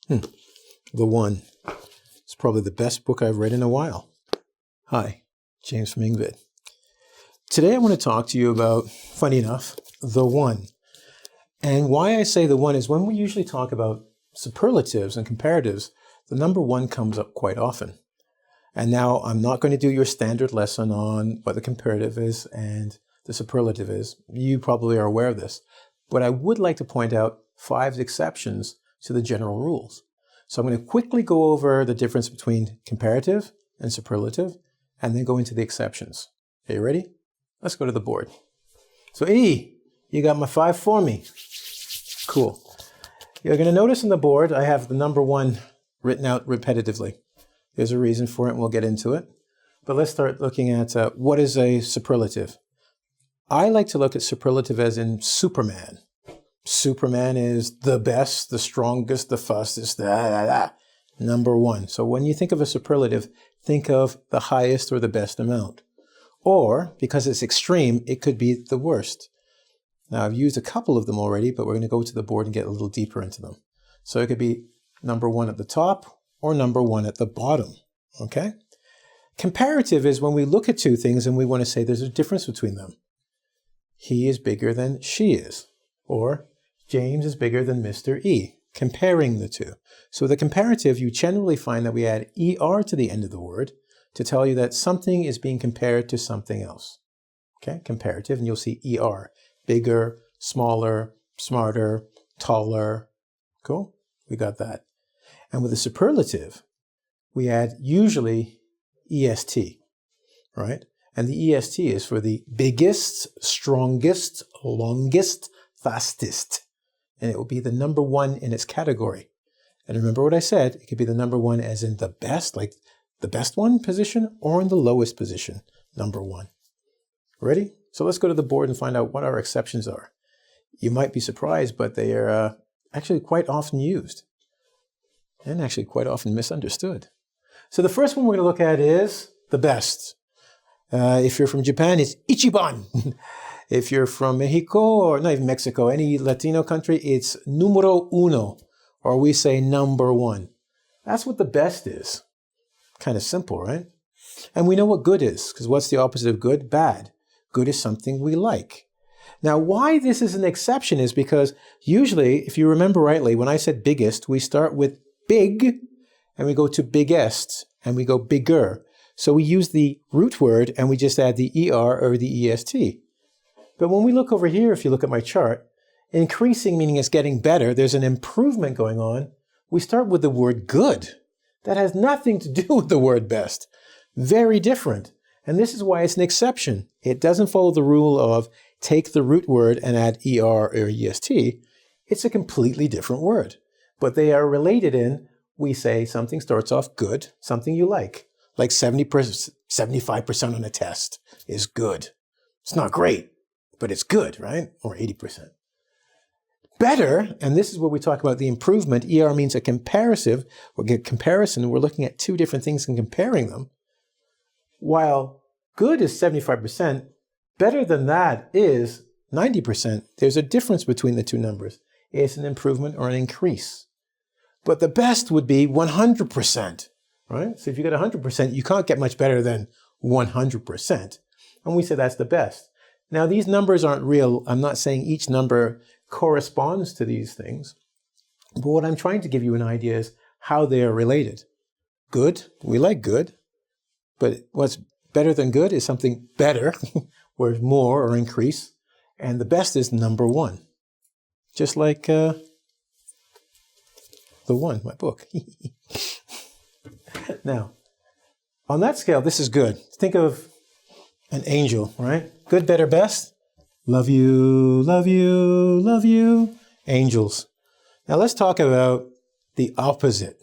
The One. It's probably the best book I've read in a while. Hi, James from engVid. Today I want to talk to you about, funny enough, the one. And why I say the one is when we usually talk about superlatives and comparatives, the number one comes up quite often. And now I'm not going to do your standard lesson on what the comparative is and the superlative is. You probably are aware of this. But I would like to point out 5 exceptions to the general rules. So I'm going to quickly go over the difference between comparative and superlative, and then go into the exceptions. Are you ready? Let's go to the board. So E, you got my 5 for me. Cool. You're going to notice on the board I have the number one written out repetitively. There's a reason for it, and we'll get into it. But let's start looking at what is a superlative. I like to look at superlative as in Superman. Superman is the best, the strongest, the fastest, number one. So when you think of a superlative, think of the highest or the best amount. Or, because it's extreme, it could be the worst. Now, I've used a couple of them already, but we're going to go to the board and get a little deeper into them. So it could be number one at the top or number one at the bottom, okay? Comparative is when we look at two things and we want to say there's a difference between them. He is bigger than she is, or James is bigger than Mr. E, comparing the two. So with a comparative, you generally find that we add ER to the end of the word to tell you that something is being compared to something else. Okay, comparative, and you'll see ER, bigger, smaller, smarter, taller. Cool, we got that. And with a superlative, we add usually EST, right? And the EST is for the biggest, strongest, longest, fastest. And it will be the number one in its category. And remember what I said, it could be the number one as in the best, like the best one position, or in the lowest position, number one. Ready? So let's go to the board and find out what our exceptions are. You might be surprised, but they are actually quite often used. And actually quite often misunderstood. So the first one we're going to look at is the best. If you're from Japan, it's Ichiban. If you're from Mexico, or not even Mexico, any Latino country, it's numero uno, or we say number one. That's what the best is. Kind of simple, right? And we know what good is, because what's the opposite of good? Bad. Good is something we like. Now, why this is an exception is because usually, if you remember rightly, when I said biggest, we start with big, and we go to biggest, and we go bigger. So we use the root word, and we just add the ER or the EST. But when we look over here, if you look at my chart, increasing meaning it's getting better, there's an improvement going on. We start with the word good. That has nothing to do with the word best. Very different. And this is why it's an exception. It doesn't follow the rule of take the root word and add ER or EST. It's a completely different word. But they are related in, we say something starts off good, something you like 70%, 75% on a test is good. It's not great, but it's good, right? Or 80%. Better, and this is where we talk about the improvement. ER means a comparative, or comparison. We're looking at two different things and comparing them. While good is 75%, better than that is 90%. There's a difference between the two numbers. It's an improvement or an increase. But the best would be 100%, right? So if you get 100%, you can't get much better than 100%. And we say that's the best. Now, these numbers aren't real. I'm not saying each number corresponds to these things. But what I'm trying to give you an idea is how they are related. Good, we like good. But what's better than good is something better, where it's more or increase. And the best is number one. Just like The One, my book. Now, on that scale, this is good. Think of an angel, right? Good, better, best. Love you, love you, love you. Angels. Now let's talk about the opposite.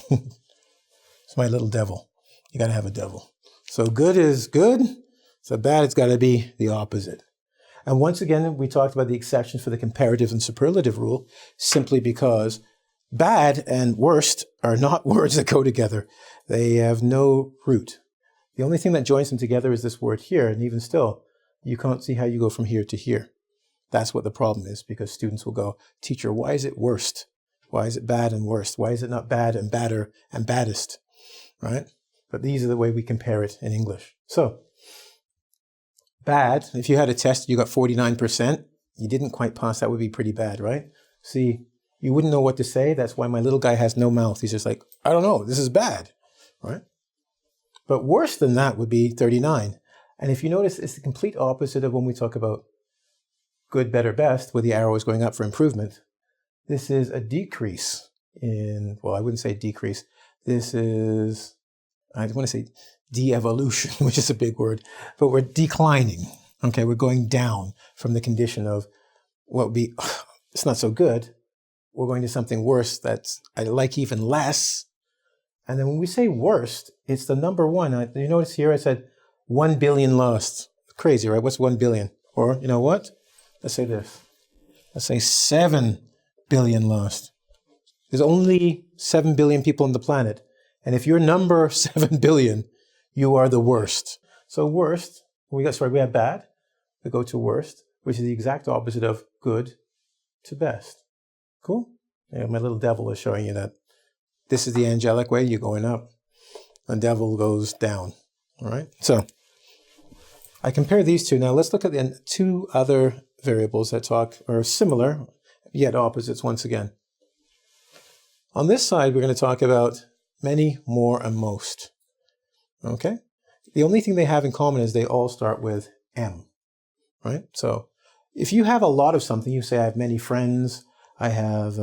It's my little devil. You got to have a devil. So good is good. So bad, it's got to be the opposite. And once again, we talked about the exceptions for the comparative and superlative rule, simply because bad and worst are not words that go together. They have no root. The only thing that joins them together is this word here, and even still, you can't see how you go from here to here. That's what the problem is, because students will go, teacher, why is it worst? Why is it bad and worst? Why is it not bad and badder and baddest, right? But these are the way we compare it in English. So, bad, if you had a test, you got 49%, you didn't quite pass, that would be pretty bad, right? See, you wouldn't know what to say. That's why my little guy has no mouth. He's just like, I don't know, this is bad, right? But worse than that would be 39. And if you notice, it's the complete opposite of when we talk about good, better, best, where the arrow is going up for improvement. This is a decrease in, well, I wouldn't say decrease. This is, I want to say de-evolution, which is a big word, but we're declining. Okay, we're going down from the condition of what would be, it's not so good. We're going to something worse that's I like even less. And then when we say worst, it's the number one. You notice here I said 1 billion lost. Crazy, right? What's 1 billion? Or, you know what? Let's say this. Let's say 7 billion lost. There's only 7 billion people on the planet. And if you're number 7 billion, you are the worst. So worst, we have bad. We go to worst, which is the exact opposite of good to best. Cool? Yeah, my little devil is showing you that this is the angelic way. You're going up. The devil goes down. All right? So I compare these two. Now let's look at the two other variables that are similar, yet opposites once again. On this side, we're going to talk about many, more, and most. Okay? The only thing they have in common is they all start with M. Right? So if you have a lot of something, you say, I have many friends, I have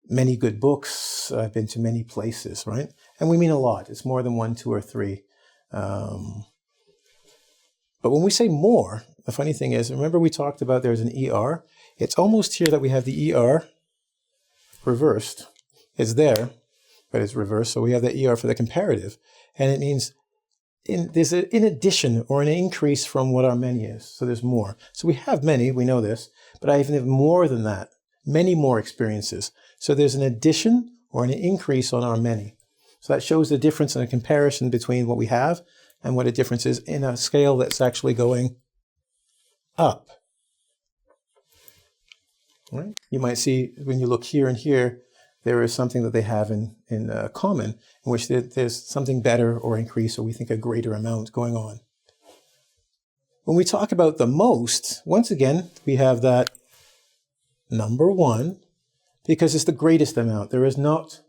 many good books, I've been to many places, right? And we mean a lot. It's more than 1, 2, or 3. But when we say more, the funny thing is, remember we talked about there's an ER? It's almost here that we have the ER reversed. It's there, but it's reversed. So we have the ER for the comparative. And it means there's an in addition or an increase from what our many is. So there's more. So we have many, we know this, but I even have more than that, many more experiences. So there's an addition or an increase on our many. So that shows the difference in a comparison between what we have and what a difference is in a scale that's actually going up. Right? You might see when you look here and here, there is something that they have in common, in which there's something better or increase, or we think a greater amount going on. When we talk about the most, once again, we have that number one, because it's the greatest amount. There is not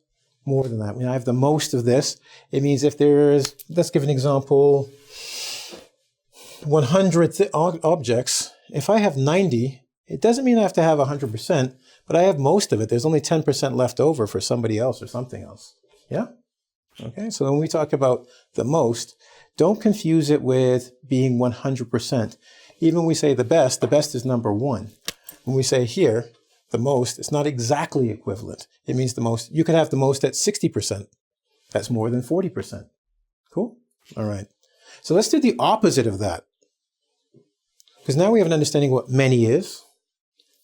more than that. When I have the most of this, it means if there is, let's give an example, 100 objects, if I have 90, it doesn't mean I have to have 100%, but I have most of it. There's only 10% left over for somebody else or something else. Yeah? Okay, so when we talk about the most, don't confuse it with being 100%. Even when we say the best is number one. When we say here, the most, it's not exactly equivalent. It means the most. You could have the most at 60%. That's more than 40%. Cool? All right. So let's do the opposite of that. Because now we have an understanding what many is,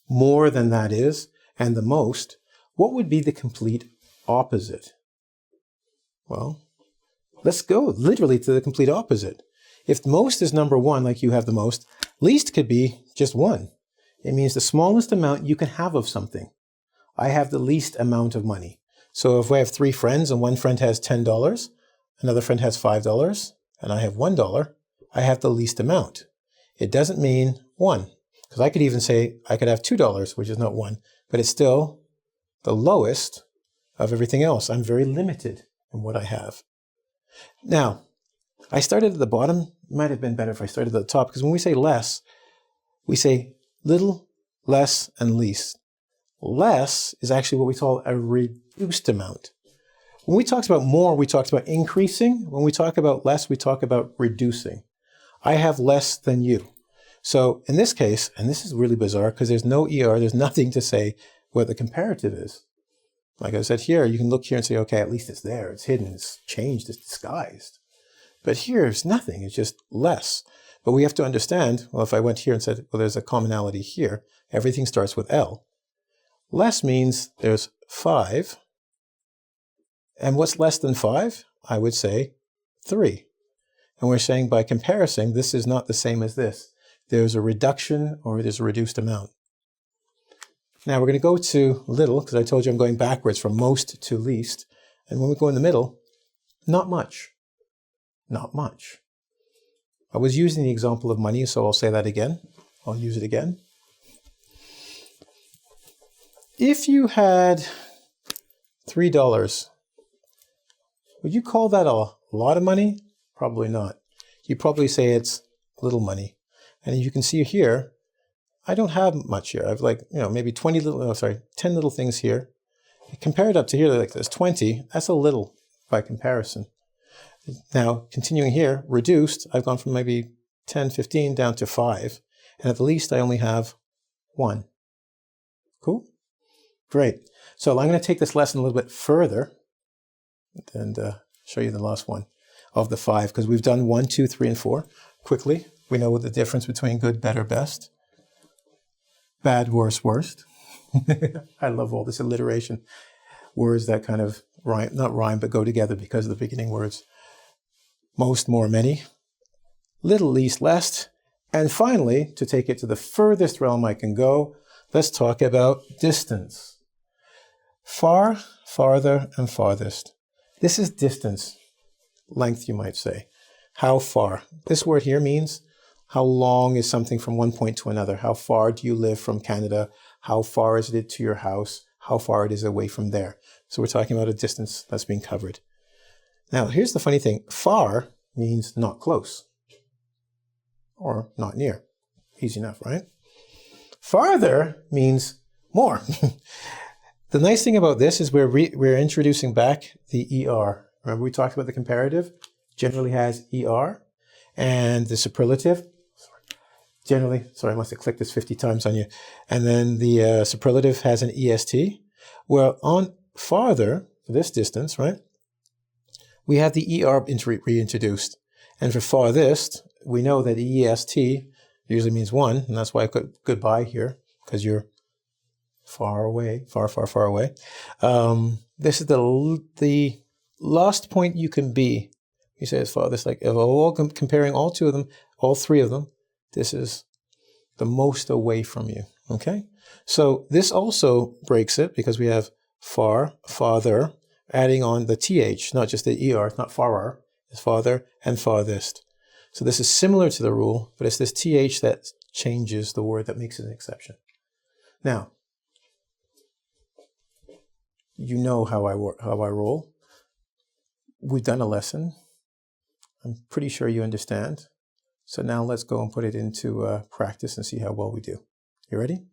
more than that is, and the most. What would be the complete opposite? Well, let's go literally to the complete opposite. If most is number one, like you have the most, least could be just one. It means the smallest amount you can have of something. I have the least amount of money. So if I have 3 friends and one friend has $10, another friend has $5, and I have $1, I have the least amount. It doesn't mean 1, because I could even say I could have $2, which is not 1, but it's still the lowest of everything else. I'm very limited in what I have. Now, I started at the bottom. It might have been better if I started at the top, because when we say less, we say little, less, and least. Less is actually what we call a reduced amount. When we talked about more, we talked about increasing. When we talk about less, we talk about reducing. I have less than you. So in this case, and this is really bizarre because there's no ER, there's nothing to say what the comparative is. Like I said here, you can look here and say, okay, at least it's there, it's hidden, it's changed, it's disguised. But here, it's nothing, it's just less. But we have to understand, well, if I went here and said, well, there's a commonality here, everything starts with L. Less means there's 5. And what's less than 5? I would say 3. And we're saying by comparison, this is not the same as this. there's a reduction or there's a reduced amount. Now we're going to go to little, because I told you I'm going backwards from most to least. And when we go in the middle, not much. Not much. I was using the example of money, so I'll say that again. I'll use it again. If you had $3, would you call that a lot of money? Probably not. You'd probably say it's little money. And you can see here, I don't have much here. I have like, maybe 10 little things here. Compare it up to here, like there's 20. That's a little by comparison. Now, continuing here, reduced, I've gone from maybe 10, 15 down to 5. And at the least, I only have 1. Cool? Great. So I'm going to take this lesson a little bit further and show you the last one of the 5, because we've done 1, 2, 3, and 4 quickly. We know the difference between good, better, best. Bad, worse, worst. I love all this alliteration. Words that kind of rhyme, not rhyme, but go together because of the beginning words. Most, more, many. Little, least, less. And finally, to take it to the furthest realm I can go, let's talk about distance. Far, farther, and farthest. This is distance. Length, you might say. How far? This word here means how long is something from one point to another? How far do you live from Canada? How far is it to your house? How far it is away from there? So we're talking about a distance that's being covered. Now, here's the funny thing. Far means not close or not near. Easy enough, right? Farther means more. The nice thing about this is we're introducing back the ER. Remember we talked about the comparative? Generally has ER. And the superlative, generally, sorry, I must have clicked this 50 times on you. And then the superlative has an EST. Well, on farther, for this distance, right, we have the ER reintroduced. And for farthest, we know that EST usually means 1, and that's why I put goodbye here, because you're far away, far, far, far away. This is the last point you can be. You say as farthest, like comparing all 2 of them, all 3 of them, this is the most away from you, okay? So this also breaks it because we have far, farther, adding on the TH, not just the ER, it's not farer, it's farther and farthest. So this is similar to the rule, but it's this TH that changes the word, that makes it an exception. Now, you know how I roll. We've done a lesson. I'm pretty sure you understand. So now let's go and put it into practice and see how well we do. You ready?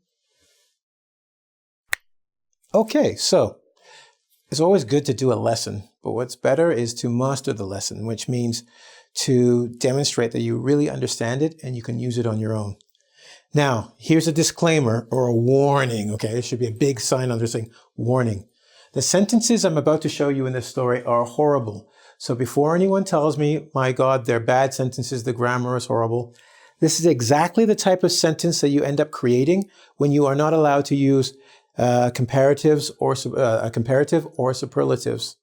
Okay, so it's always good to do a lesson, but what's better is to master the lesson, which means to demonstrate that you really understand it and you can use it on your own. Now, here's a disclaimer or a warning, okay? There should be a big sign on there saying, warning. The sentences I'm about to show you in this story are horrible. So before anyone tells me, my God, they're bad sentences, the grammar is horrible, this is exactly the type of sentence that you end up creating when you are not allowed to use comparatives or a comparative or superlatives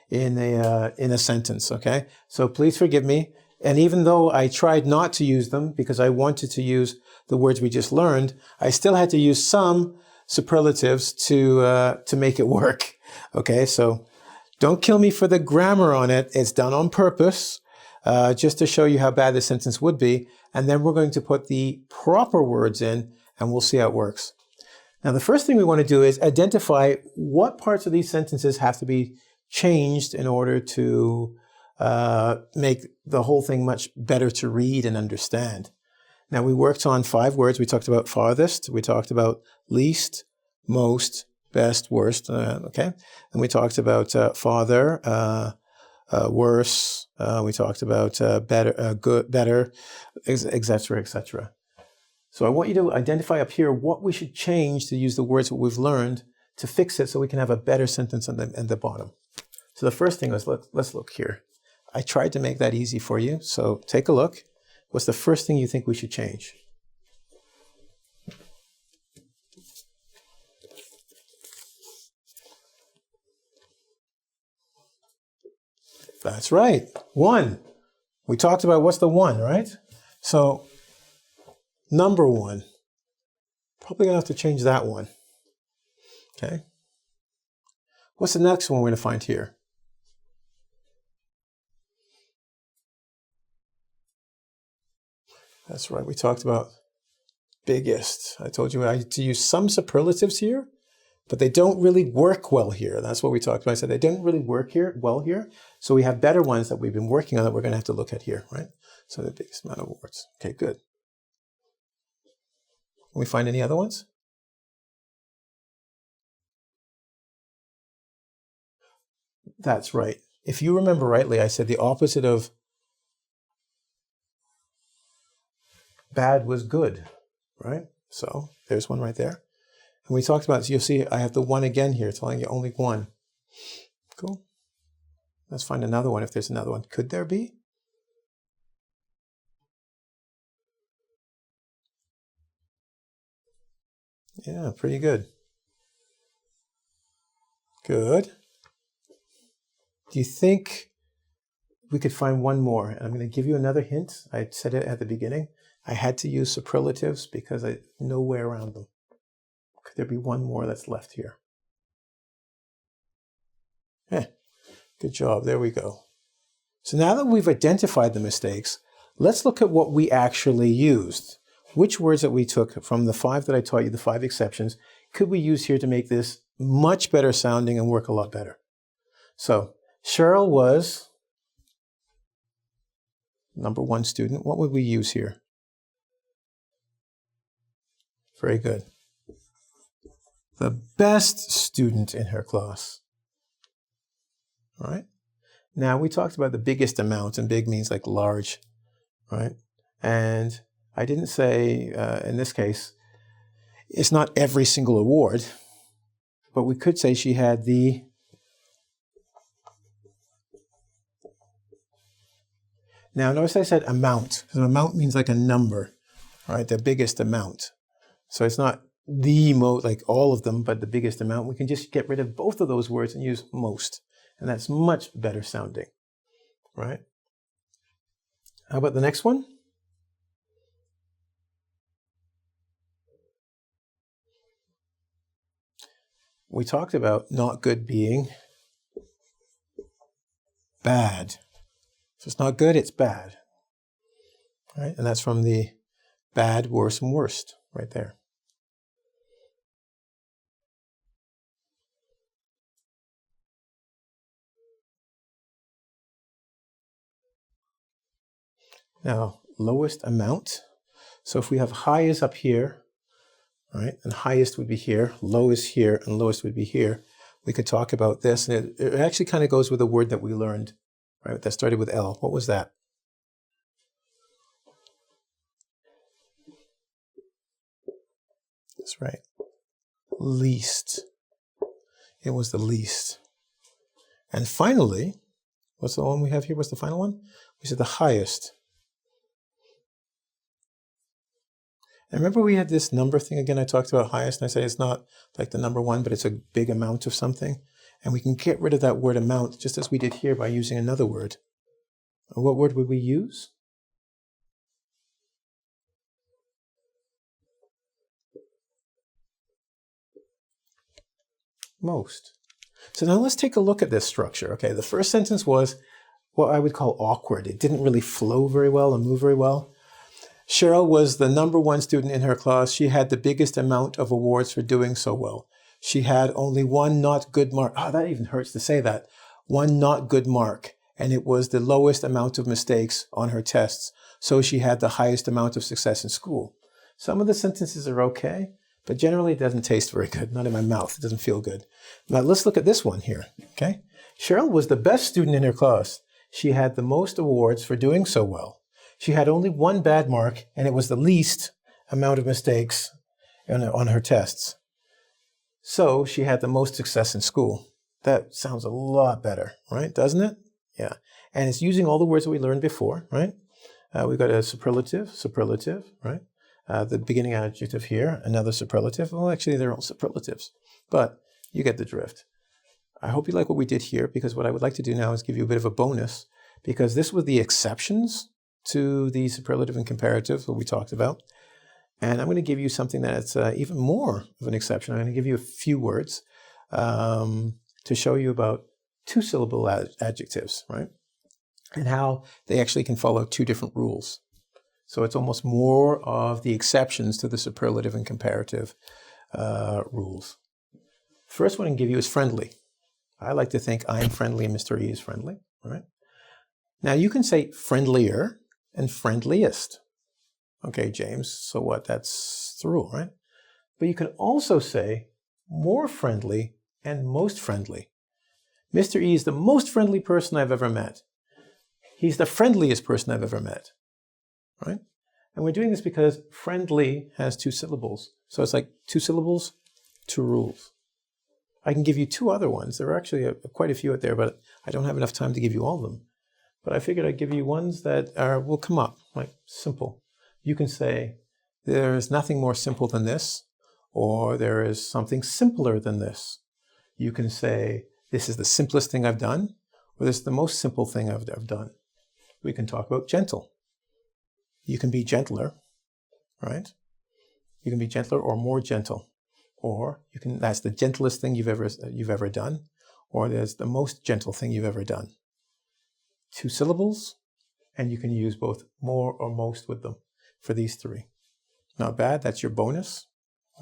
in a sentence, okay? So please forgive me. And even though I tried not to use them because I wanted to use the words we just learned, I still had to use some superlatives to make it work, okay? So don't kill me for the grammar on it. It's done on purpose, just to show you how bad the sentence would be. And then we're going to put the proper words in and we'll see how it works. Now, the first thing we want to do is identify what parts of these sentences have to be changed in order to make the whole thing much better to read and understand. Now, we worked on 5 words. We talked about farthest. We talked about least, most, best, worst, okay? And we talked about farther, worse. We talked about better, good, better, etc., etc. So I want you to identify up here what we should change to use the words that we've learned to fix it so we can have a better sentence at the bottom. So the first thing is, let's look here. I tried to make that easy for you, so take a look. What's the first thing you think we should change? That's right, 1. We talked about what's the 1, right? So Number one. Probably going to have to change that one. Okay. What's the next one we're going to find here? That's right. We talked about biggest. I told you I had to use some superlatives here, but they don't really work well here. That's what we talked about. I said they don't really work well here. So we have better ones that we've been working on that we're going to have to look at here, right? So the biggest amount of awards. Okay, good. Can we find any other ones? That's right. If you remember rightly, I said the opposite of bad was good, right? So there's one right there. And we talked about, you'll see I have the one again here, telling you only one. Cool. Let's find another one if there's another one. Could there be? Yeah, pretty good. Good. Do you think we could find one more? And I'm going to give you another hint. I said it at the beginning. I had to use superlatives because I know way around them. Could there be one more that's left here? Good job. There we go. So now that we've identified the mistakes, let's look at what we actually used. Which words that we took from the 5 that I taught you, the 5 exceptions, could we use here to make this much better sounding and work a lot better? So Cheryl was number 1 student. What would we use here? Very good. The best student in her class. All right. Now we talked about the biggest amount, and big means like large, right? And I didn't say, in this case, it's not every single award, but we could say she had the Now, notice I said amount, because amount means like a number, right? The biggest amount. So it's not the most, like all of them, but the biggest amount. We can just get rid of both of those words and use most. And that's much better sounding, right? How about the next one? We talked about not good being bad. If it's not good, it's bad, right? And that's from the bad, worse, and worst right there. Now, lowest amount. So if we have high is up here, right, and highest would be here, low is here, and lowest would be here, we could talk about this. And it actually kind of goes with a word that we learned, right, that started with L. What was that? That's right. Least. It was the least. And finally, what's the one we have here? What's the final one? We said the highest. And remember we had this number thing again, I talked about highest, and I say it's not like the number 1, but it's a big amount of something. And we can get rid of that word amount just as we did here by using another word. And what word would we use? Most. So now let's take a look at this structure. Okay, the first sentence was what I would call awkward. It didn't really flow very well and move very well. Cheryl was the number 1 student in her class. She had the biggest amount of awards for doing so well. She had only 1 not good mark. Oh, that even hurts to say that. 1 not good mark. And it was the lowest amount of mistakes on her tests. So she had the highest amount of success in school. Some of the sentences are okay, but generally it doesn't taste very good. Not in my mouth. It doesn't feel good. Now let's look at this one here. Okay. Cheryl was the best student in her class. She had the most awards for doing so well. She had only 1 bad mark, and it was the least amount of mistakes on her tests. So she had the most success in school. That sounds a lot better, right? Doesn't it? Yeah. And it's using all the words that we learned before, right? We've got a superlative, right? The beginning adjective here, another superlative. Well, actually, they're all superlatives, but you get the drift. I hope you like what we did here, because what I would like to do now is give you a bit of a bonus, because this was the exceptions to the superlative and comparative that we talked about. And I'm going to give you something that's even more of an exception. I'm going to give you a few words to show you about two-syllable adjectives, right? And how they actually can follow two different rules. So it's almost more of the exceptions to the superlative and comparative rules. First one I can give you is friendly. I like to think I'm friendly and Mr. E is friendly, right? Now you can say friendlier and friendliest. Okay, James, so what? That's the rule, right? But you can also say more friendly and most friendly. Mr. E is the most friendly person I've ever met. He's the friendliest person I've ever met, right? And we're doing this because friendly has two syllables. So it's like two syllables, two rules. I can give you two other ones. There are actually quite a few out there, but I don't have enough time to give you all of them. But I figured I'd give you ones that will come up, like simple. You can say, there is nothing more simple than this, or there is something simpler than this. You can say, this is the simplest thing I've done, or this is the most simple thing I've done. We can talk about gentle. You can be gentler, right? You can be gentler or more gentle. Or you can, that's the gentlest thing you've ever done, or there's the most gentle thing you've ever done. Two syllables, and you can use both more or most with them for these three. Not bad, that's your bonus,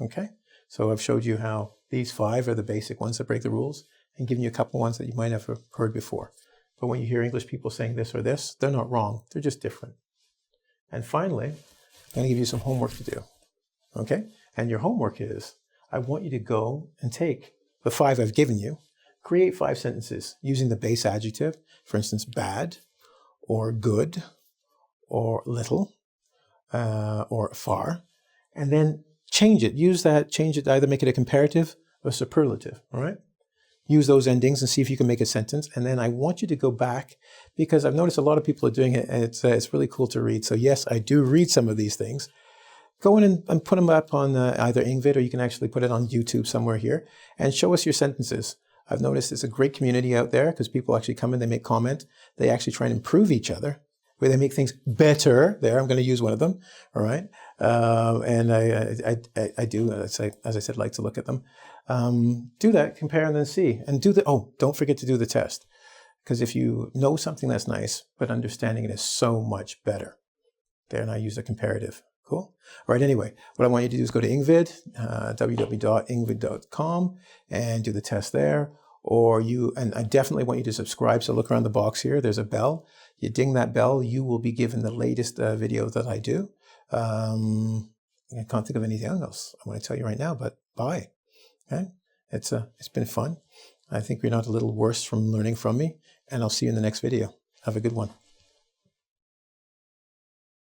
okay? So I've showed you how these 5 are the basic ones that break the rules, and given you a couple ones that you might have heard before. But when you hear English people saying this or this, they're not wrong, they're just different. And finally, I'm going to give you some homework to do, okay? And your homework is, I want you to go and take the 5 I've given you, create 5 sentences using the base adjective, for instance, bad, or good, or little, or far, and then change it. Use that, change it, either make it a comparative or superlative, all right? Use those endings and see if you can make a sentence. And then I want you to go back, because I've noticed a lot of people are doing it, and it's really cool to read. So yes, I do read some of these things. Go in and put them up on either engVid, or you can actually put it on YouTube somewhere here, and show us your sentences. I've noticed it's a great community out there, because people actually come in, they make comment, they actually try and improve each other, where they make things better. There, I'm going to use one of them, all right? And I do, as I said, like to look at them. Do that, compare, and then see. And don't forget to do the test. Because if you know something, that's nice, but understanding it is so much better. There, and I use a comparative. Cool? All right, anyway, what I want you to do is go to engVid, www.engvid.com, and do the test there. And I definitely want you to subscribe, so look around the box here, there's a bell. You ding that bell, you will be given the latest video that I do. I can't think of anything else I want to tell you right now, but bye. Okay? It's been fun. I think you're not a little worse from learning from me, and I'll see you in the next video. Have a good one.